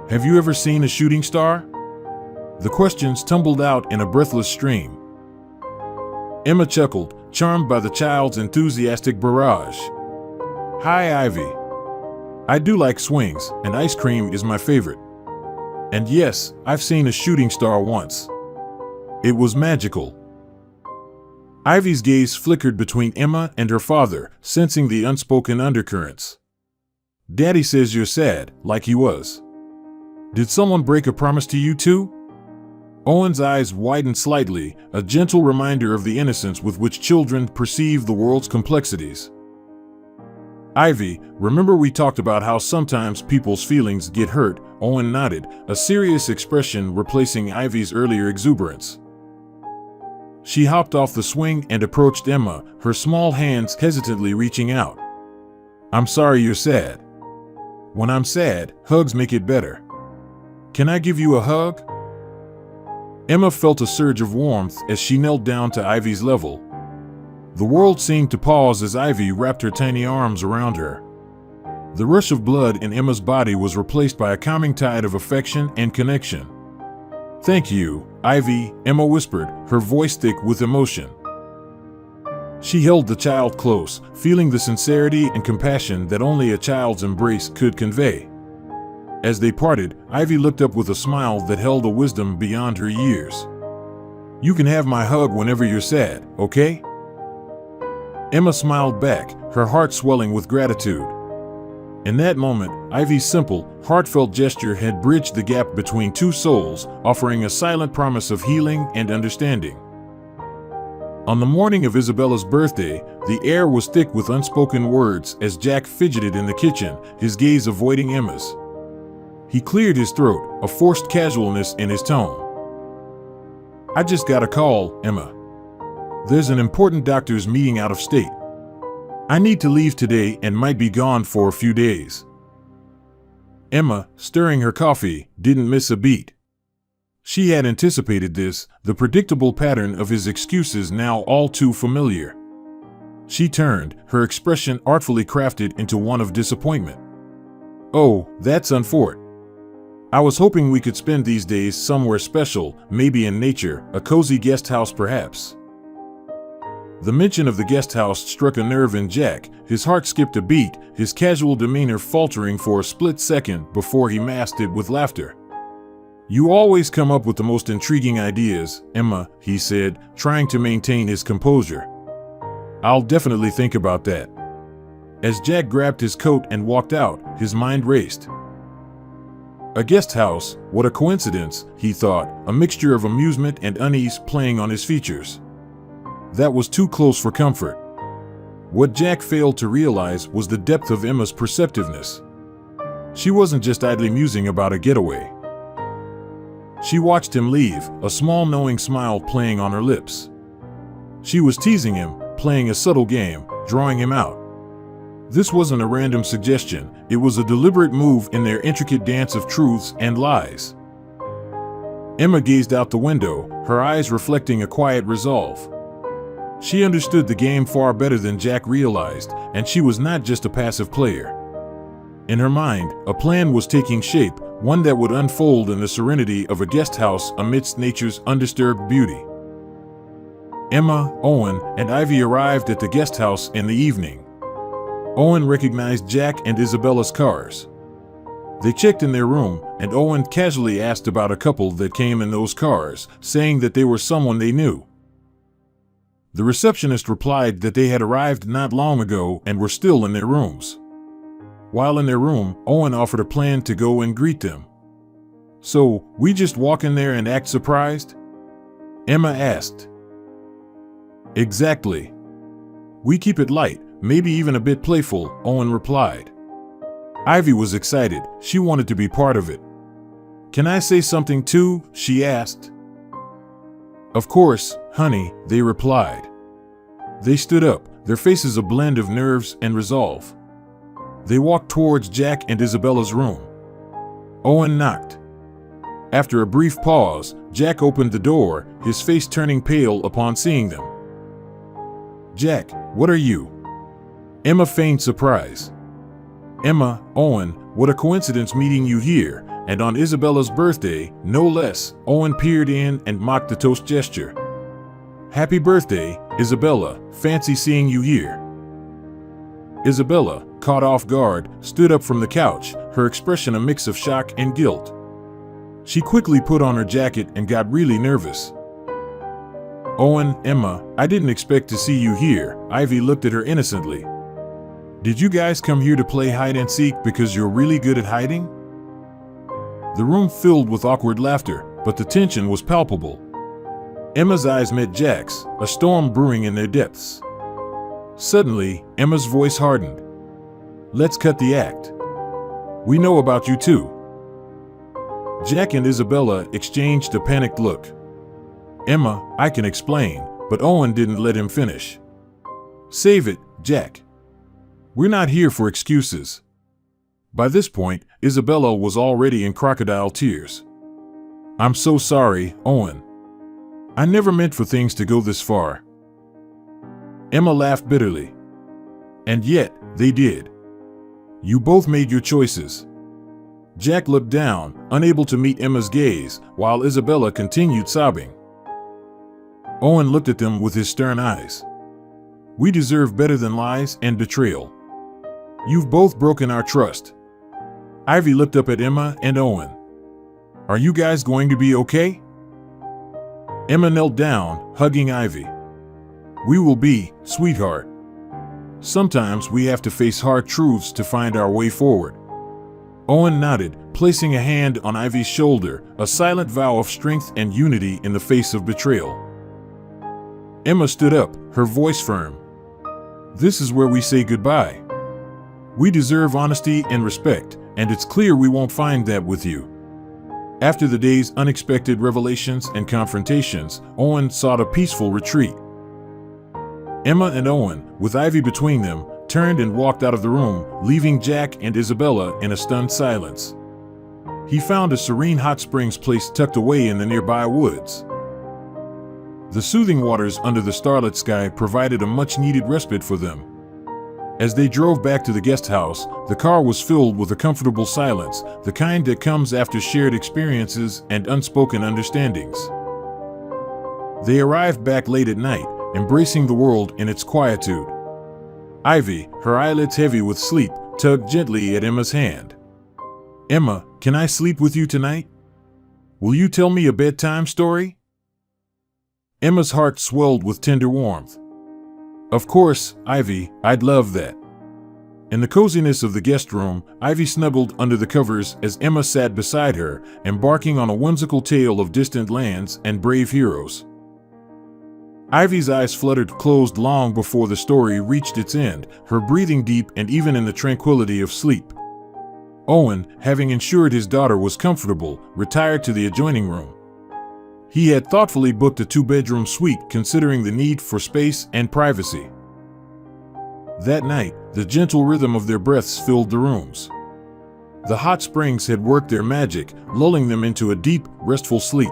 Have you ever seen a shooting star?" The questions tumbled out in a breathless stream. Emma chuckled, charmed by the child's enthusiastic barrage. "Hi, Ivy. I do like swings, and ice cream is my favorite. And yes, I've seen a shooting star once. It was magical. Ivy's gaze flickered between Emma and her father, sensing the unspoken undercurrents. Daddy says you're sad, like he was. Did someone break a promise to you too? Owen's eyes widened slightly, a gentle reminder of the innocence with which children perceive the world's complexities. Ivy, remember we talked about how sometimes people's feelings get hurt? Owen nodded, a serious expression replacing Ivy's earlier exuberance. She hopped off the swing and approached Emma, her small hands hesitantly reaching out. I'm sorry you're sad. When I'm sad, hugs make it better. Can I give you a hug? Emma felt a surge of warmth as she knelt down to Ivy's level. The world seemed to pause as Ivy wrapped her tiny arms around her. The rush of blood in Emma's body was replaced by a calming tide of affection and connection. Thank you, Ivy, Emma whispered, her voice thick with emotion. She held the child close, feeling the sincerity and compassion that only a child's embrace could convey. As they parted, Ivy looked up with a smile that held a wisdom beyond her years. You can have my hug whenever you're sad, okay? Emma smiled back, her heart swelling with gratitude. In that moment, Ivy's simple, heartfelt gesture had bridged the gap between two souls, offering a silent promise of healing and understanding. On the morning of Isabella's birthday, the air was thick with unspoken words as Jack fidgeted in the kitchen, his gaze avoiding Emma's. He cleared his throat, a forced casualness in his tone. I just got a call, Emma. There's an important doctor's meeting out of state. I need to leave today and might be gone for a few days. Emma, stirring her coffee, didn't miss a beat. She had anticipated this, the predictable pattern of his excuses now all too familiar. She turned, her expression artfully crafted into one of disappointment. Oh, that's unfortunate. I was hoping we could spend these days somewhere special, maybe in nature, a cozy guest house perhaps. The mention of the guest house struck a nerve in Jack, his heart skipped a beat, his casual demeanor faltering for a split second before he masked it with laughter. You always come up with the most intriguing ideas, Emma, he said, trying to maintain his composure. I'll definitely think about that. As Jack grabbed his coat and walked out, his mind raced. A guest house, what a coincidence, he thought, a mixture of amusement and unease playing on his features. That was too close for comfort. What Jack failed to realize was the depth of Emma's perceptiveness. She wasn't just idly musing about a getaway. She watched him leave, a small knowing smile playing on her lips. She was teasing him, playing a subtle game, drawing him out. This wasn't a random suggestion, it was a deliberate move in their intricate dance of truths and lies. Emma gazed out the window, her eyes reflecting a quiet resolve. She understood the game far better than Jack realized, and she was not just a passive player. In her mind, a plan was taking shape, one that would unfold in the serenity of a guest house amidst nature's undisturbed beauty. Emma, Owen, and Ivy arrived at the guest house in the evening. Owen recognized Jack and Isabella's cars. They checked in their room, and Owen casually asked about a couple that came in those cars, saying that they were someone they knew. The receptionist replied that they had arrived not long ago and were still in their rooms. While in their room, Owen offered a plan to go and greet them. So, we just walk in there and act surprised? Emma asked. Exactly. We keep it light, maybe even a bit playful, Owen replied. Ivy was excited, she wanted to be part of it. Can I say something too? She asked. Of course, honey, they replied. They stood up, their faces a blend of nerves and resolve. They walked towards Jack and Isabella's room. Owen knocked. After a brief pause, Jack opened the door, his face turning pale upon seeing them. Jack, what are you? Emma feigned surprise. Emma, Owen, what a coincidence meeting you here, and on Isabella's birthday, no less. Owen peered in and mocked the toast gesture. Happy birthday, Isabella, fancy seeing you here. Isabella, caught off guard, stood up from the couch, her expression a mix of shock and guilt. She quickly put on her jacket and got really nervous. "Owen, Emma, I didn't expect to see you here." Ivy looked at her innocently. "Did you guys come here to play hide and seek because you're really good at hiding?" The room filled with awkward laughter, but the tension was palpable. Emma's eyes met Jack's, a storm brewing in their depths. Suddenly, Emma's voice hardened. "Let's cut the act. We know about you too." Jack and Isabella exchanged a panicked look. "Emma, I can explain," but Owen didn't let him finish. "Save it, Jack. We're not here for excuses." By this point, Isabella was already in crocodile tears. "I'm so sorry, Owen. I never meant for things to go this far." Emma laughed bitterly. "And yet, they did. You both made your choices." Jack looked down, unable to meet Emma's gaze, while Isabella continued sobbing. Owen looked at them with his stern eyes. "We deserve better than lies and betrayal. You've both broken our trust." Ivy looked up at Emma and Owen. "Are you guys going to be okay?" Emma knelt down, hugging Ivy. "We will be, sweetheart. Sometimes we have to face hard truths to find our way forward." Owen nodded, placing a hand on Ivy's shoulder, a silent vow of strength and unity in the face of betrayal. Emma stood up, her voice firm. "This is where we say goodbye. We deserve honesty and respect, and it's clear we won't find that with you." After the day's unexpected revelations and confrontations, Owen sought a peaceful retreat. Emma and Owen, with Ivy between them, turned and walked out of the room, leaving Jack and Isabella in a stunned silence. He found a serene hot springs place tucked away in the nearby woods. The soothing waters under the starlit sky provided a much-needed respite for them. As they drove back to the guest house, the car was filled with a comfortable silence, the kind that comes after shared experiences and unspoken understandings. They arrived back late at night, embracing the world in its quietude. Ivy, her eyelids heavy with sleep, tugged gently at Emma's hand. "Emma, can I sleep with you tonight? Will you tell me a bedtime story?" Emma's heart swelled with tender warmth. "Of course, Ivy, I'd love that." In the coziness of the guest room, Ivy snuggled under the covers as Emma sat beside her, embarking on a whimsical tale of distant lands and brave heroes. Ivy's eyes fluttered closed long before the story reached its end, her breathing deep and even in the tranquility of sleep. Owen, having ensured his daughter was comfortable, retired to the adjoining room. He had thoughtfully booked a 2-bedroom suite considering the need for space and privacy. That night, the gentle rhythm of their breaths filled the rooms. The hot springs had worked their magic, lulling them into a deep, restful sleep.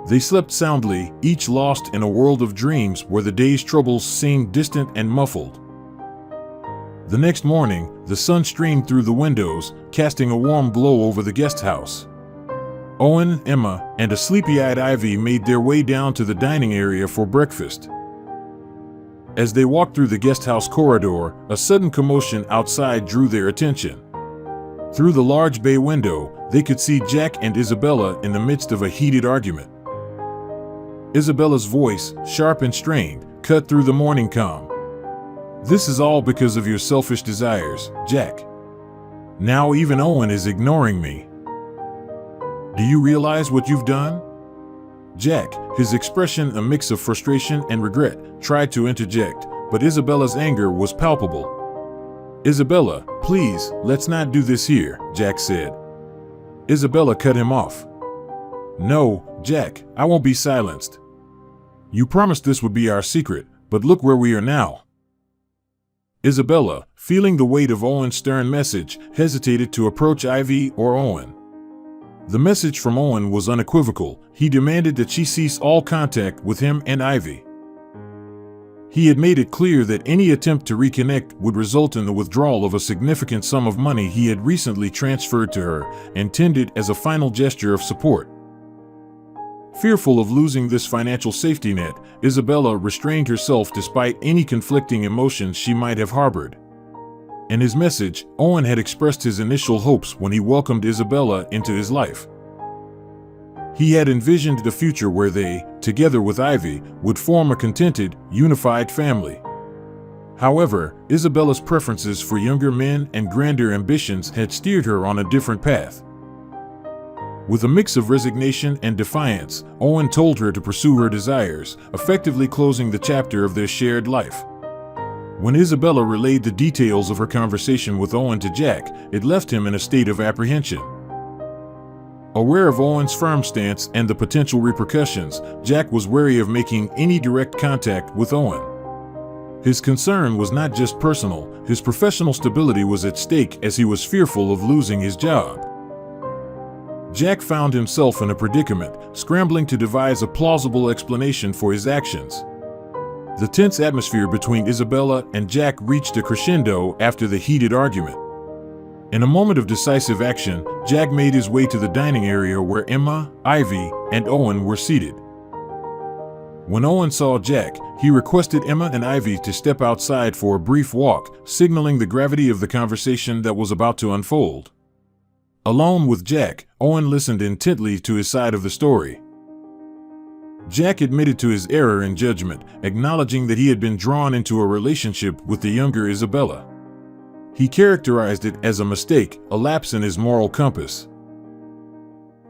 They slept soundly, each lost in a world of dreams where the day's troubles seemed distant and muffled. The next morning, the sun streamed through the windows, casting a warm glow over the guest house. Owen, Emma, and a sleepy-eyed Ivy made their way down to the dining area for breakfast. As they walked through the guest house corridor, a sudden commotion outside drew their attention. Through the large bay window, they could see Jack and Isabella in the midst of a heated argument. Isabella's voice, sharp and strained, cut through the morning calm. "This is all because of your selfish desires, Jack. Now even Owen is ignoring me. Do you realize what you've done?" Jack, his expression a mix of frustration and regret, tried to interject, but Isabella's anger was palpable. "Isabella, please, let's not do this here," Jack said. Isabella cut him off. "No, Jack, I won't be silenced. You promised this would be our secret, but look where we are now." Isabella, feeling the weight of Owen's stern message, hesitated to approach Ivy or Owen. The message from Owen was unequivocal. He demanded that she cease all contact with him and Ivy. He had made it clear that any attempt to reconnect would result in the withdrawal of a significant sum of money he had recently transferred to her, intended as a final gesture of support. Fearful of losing this financial safety net, Isabella restrained herself despite any conflicting emotions she might have harbored. In his message, Owen had expressed his initial hopes when he welcomed Isabella into his life. He had envisioned the future where they, together with Ivy, would form a contented, unified family. However, Isabella's preferences for younger men and grander ambitions had steered her on a different path. With a mix of resignation and defiance, Owen told her to pursue her desires, effectively closing the chapter of their shared life. When Isabella relayed the details of her conversation with Owen to Jack, it left him in a state of apprehension. Aware of Owen's firm stance and the potential repercussions, Jack was wary of making any direct contact with Owen. His concern was not just personal, his professional stability was at stake as he was fearful of losing his job. Jack found himself in a predicament, scrambling to devise a plausible explanation for his actions. The tense atmosphere between Isabella and Jack reached a crescendo after the heated argument. In a moment of decisive action, Jack made his way to the dining area where Emma, Ivy, and Owen were seated. When Owen saw Jack, he requested Emma and Ivy to step outside for a brief walk, signaling the gravity of the conversation that was about to unfold. Alone with Jack, Owen listened intently to his side of the story. Jack admitted to his error in judgment, acknowledging that he had been drawn into a relationship with the younger Isabella. He characterized it as a mistake, a lapse in his moral compass.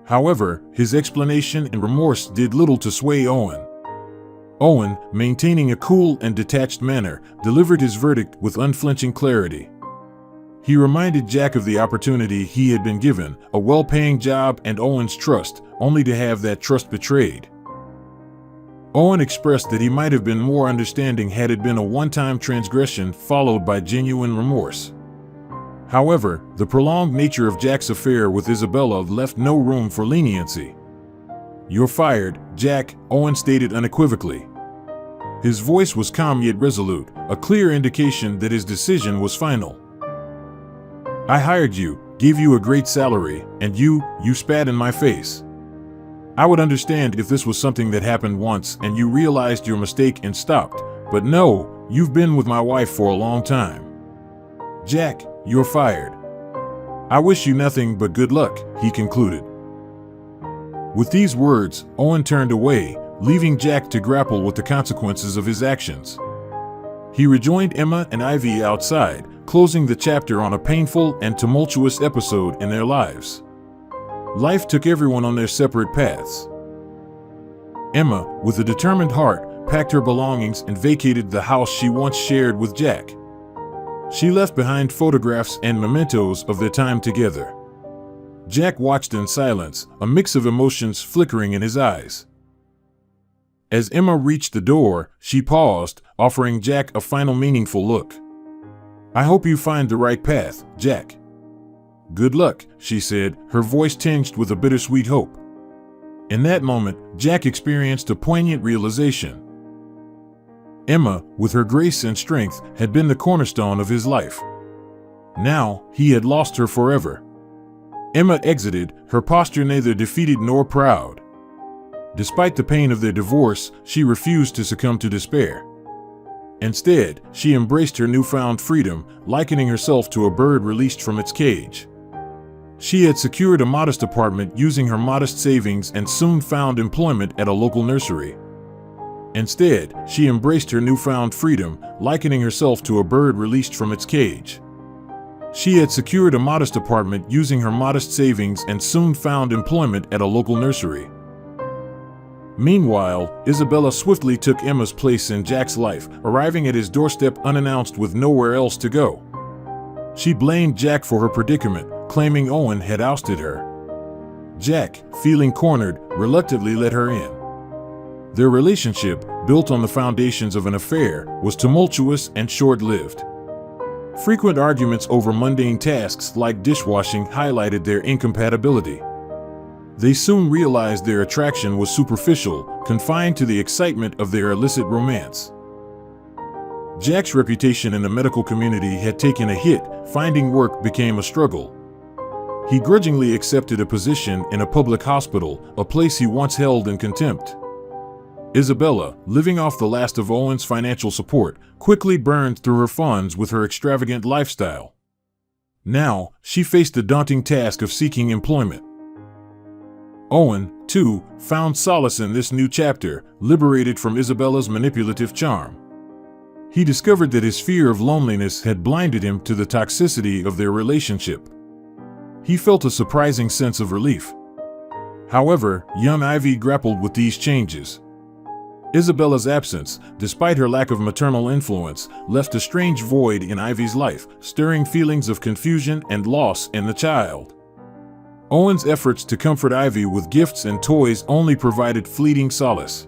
However, his explanation and remorse did little to sway Owen. Owen, maintaining a cool and detached manner, delivered his verdict with unflinching clarity. He reminded Jack of the opportunity he had been given, a well-paying job and Owen's trust, only to have that trust betrayed. Owen expressed that he might have been more understanding had it been a one-time transgression followed by genuine remorse. However, the prolonged nature of Jack's affair with Isabella left no room for leniency. "You're fired, Jack," Owen stated unequivocally. His voice was calm yet resolute, a clear indication that his decision was final. "I hired you, gave you a great salary, and you spat in my face. I would understand if this was something that happened once and you realized your mistake and stopped, but no, you've been with my wife for a long time. Jack, you're fired. I wish you nothing but good luck," he concluded. With these words, Owen turned away, leaving Jack to grapple with the consequences of his actions. He rejoined Emma and Ivy outside, closing the chapter on a painful and tumultuous episode in their lives. Life took everyone on their separate paths. Emma, with a determined heart, packed her belongings and vacated the house she once shared with Jack. She left behind photographs and mementos of their time together. Jack watched in silence, a mix of emotions flickering in his eyes. As Emma reached the door, she paused, offering Jack a final meaningful look. "I hope you find the right path, Jack." "Good luck," she said, her voice tinged with a bittersweet hope. In that moment, Jack experienced a poignant realization. Emma, with her grace and strength, had been the cornerstone of his life. Now, he had lost her forever. Emma exited, her posture neither defeated nor proud. Despite the pain of their divorce, she refused to succumb to despair. Instead, she embraced her newfound freedom, likening herself to a bird released from its cage. She had secured a modest apartment using her modest savings and soon found employment at a local nursery. Instead, she embraced her newfound freedom, likening herself to a bird released from its cage. She had secured a modest apartment using her modest savings and soon found employment at a local nursery. Meanwhile, Isabella swiftly took Emma's place in Jack's life, arriving at his doorstep unannounced with nowhere else to go. She blamed Jack for her predicament, claiming Owen had ousted her. Jack, feeling cornered, reluctantly let her in. Their relationship, built on the foundations of an affair, was tumultuous and short-lived. Frequent arguments over mundane tasks like dishwashing highlighted their incompatibility. They soon realized their attraction was superficial, confined to the excitement of their illicit romance. Jack's reputation in the medical community had taken a hit, finding work became a struggle. He grudgingly accepted a position in a public hospital, a place he once held in contempt. Isabella, living off the last of Owen's financial support, quickly burned through her funds with her extravagant lifestyle. Now, she faced the daunting task of seeking employment. Owen, too, found solace in this new chapter, liberated from Isabella's manipulative charm. He discovered that his fear of loneliness had blinded him to the toxicity of their relationship. He felt a surprising sense of relief. However, young Ivy grappled with these changes. Isabella's absence, despite her lack of maternal influence, left a strange void in Ivy's life, stirring feelings of confusion and loss in the child. Owen's efforts to comfort Ivy with gifts and toys only provided fleeting solace.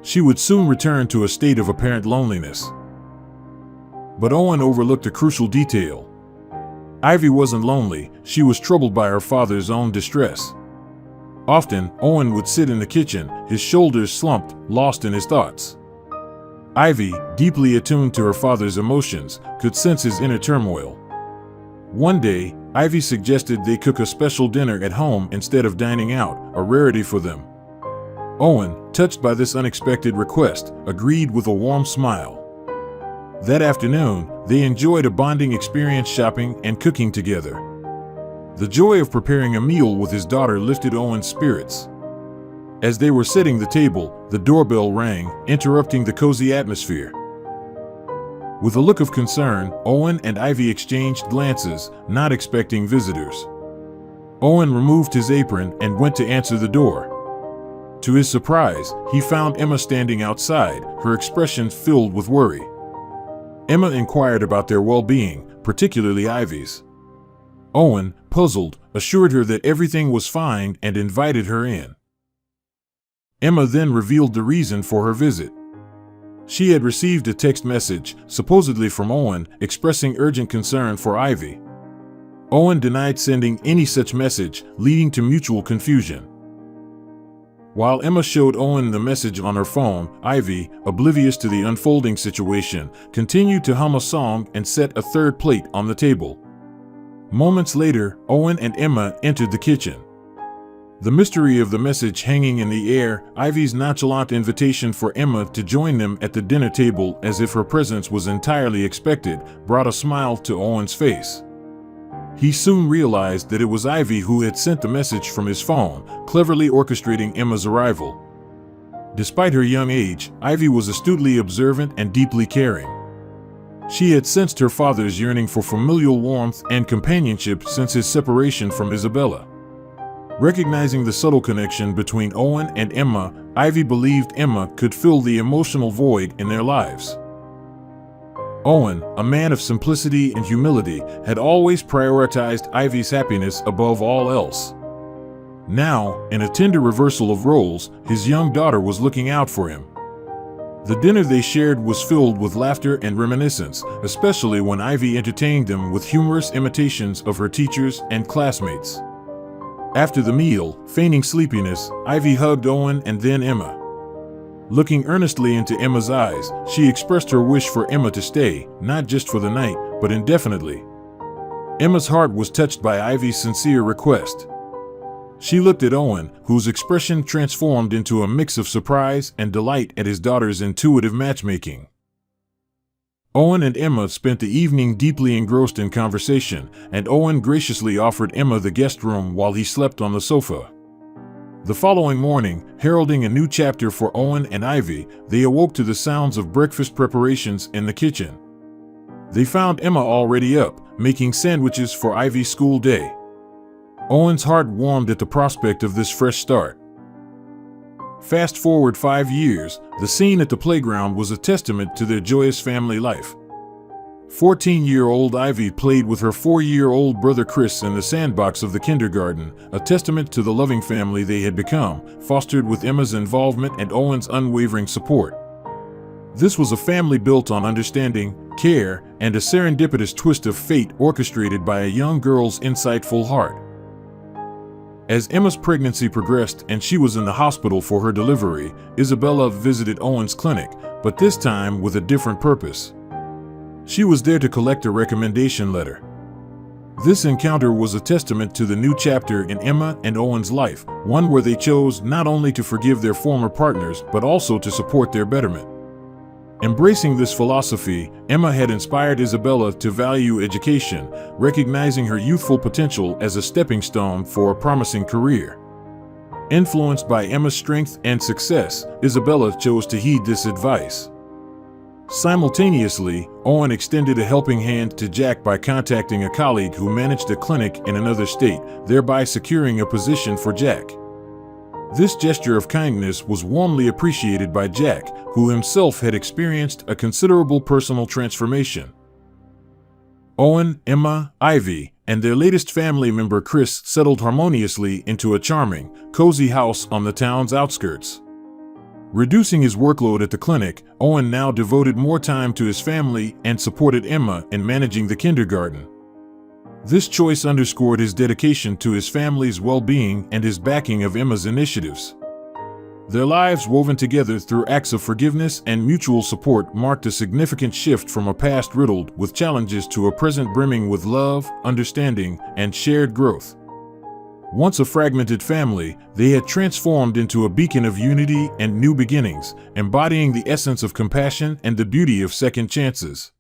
She would soon return to a state of apparent loneliness. But Owen overlooked a crucial detail. Ivy wasn't lonely, she was troubled by her father's own distress. Often, Owen would sit in the kitchen, his shoulders slumped, lost in his thoughts. Ivy, deeply attuned to her father's emotions, could sense his inner turmoil. One day, Ivy suggested they cook a special dinner at home instead of dining out, a rarity for them. Owen, touched by this unexpected request, agreed with a warm smile. That afternoon, they enjoyed a bonding experience shopping and cooking together. The joy of preparing a meal with his daughter lifted Owen's spirits. As they were setting the table, the doorbell rang, interrupting the cozy atmosphere. With a look of concern, Owen and Ivy exchanged glances, not expecting visitors. Owen removed his apron and went to answer the door. To his surprise, he found Emma standing outside, her expression filled with worry. Emma inquired about their well-being, particularly Ivy's. Owen, puzzled, assured her that everything was fine and invited her in. Emma then revealed the reason for her visit. She had received a text message, supposedly from Owen, expressing urgent concern for Ivy. Owen denied sending any such message, leading to mutual confusion. While Emma showed Owen the message on her phone, Ivy, oblivious to the unfolding situation, continued to hum a song and set a third plate on the table. Moments later, Owen and Emma entered the kitchen. The mystery of the message hanging in the air, Ivy's nonchalant invitation for Emma to join them at the dinner table as if her presence was entirely expected, brought a smile to Owen's face. He soon realized that it was Ivy who had sent the message from his phone, cleverly orchestrating Emma's arrival. Despite her young age, Ivy was astutely observant and deeply caring. She had sensed her father's yearning for familial warmth and companionship since his separation from Isabella. Recognizing the subtle connection between Owen and Emma, Ivy believed Emma could fill the emotional void in their lives. Owen, a man of simplicity and humility, had always prioritized Ivy's happiness above all else. Now, in a tender reversal of roles, his young daughter was looking out for him. The dinner they shared was filled with laughter and reminiscence, especially when Ivy entertained them with humorous imitations of her teachers and classmates. After the meal, feigning sleepiness, Ivy hugged Owen and then Emma. Looking earnestly into Emma's eyes, she expressed her wish for Emma to stay, not just for the night, but indefinitely. Emma's heart was touched by Ivy's sincere request. She looked at Owen, whose expression transformed into a mix of surprise and delight at his daughter's intuitive matchmaking. Owen and Emma spent the evening deeply engrossed in conversation, and Owen graciously offered Emma the guest room while he slept on the sofa. The following morning, heralding a new chapter for Owen and Ivy, they awoke to the sounds of breakfast preparations in the kitchen. They found Emma already up, making sandwiches for Ivy's school day. Owen's heart warmed at the prospect of this fresh start. Fast forward 5 years, the scene at the playground was a testament to their joyous family life. 14-year-old Ivy played with her 4-year-old brother Chris in the sandbox of the kindergarten, a testament to the loving family they had become, fostered with Emma's involvement and Owen's unwavering support. This was a family built on understanding, care, and a serendipitous twist of fate orchestrated by a young girl's insightful heart. As Emma's pregnancy progressed and she was in the hospital for her delivery, Isabella visited Owen's clinic, but this time with a different purpose. She was there to collect a recommendation letter. This encounter was a testament to the new chapter in Emma and Owen's life, one where they chose not only to forgive their former partners but also to support their betterment. Embracing this philosophy, Emma had inspired Isabella to value education, recognizing her youthful potential as a stepping stone for a promising career. Influenced by Emma's strength and success, Isabella chose to heed this advice. Simultaneously, Owen extended a helping hand to Jack by contacting a colleague who managed a clinic in another state, thereby securing a position for Jack. This gesture of kindness was warmly appreciated by Jack, who himself had experienced a considerable personal transformation. Owen, Emma, Ivy, and their latest family member Chris settled harmoniously into a charming, cozy house on the town's outskirts. Reducing his workload at the clinic, Owen now devoted more time to his family and supported Emma in managing the kindergarten. This choice underscored his dedication to his family's well-being and his backing of Emma's initiatives. Their lives woven together through acts of forgiveness and mutual support marked a significant shift from a past riddled with challenges to a present brimming with love, understanding, and shared growth. Once a fragmented family, they had transformed into a beacon of unity and new beginnings, embodying the essence of compassion and the beauty of second chances.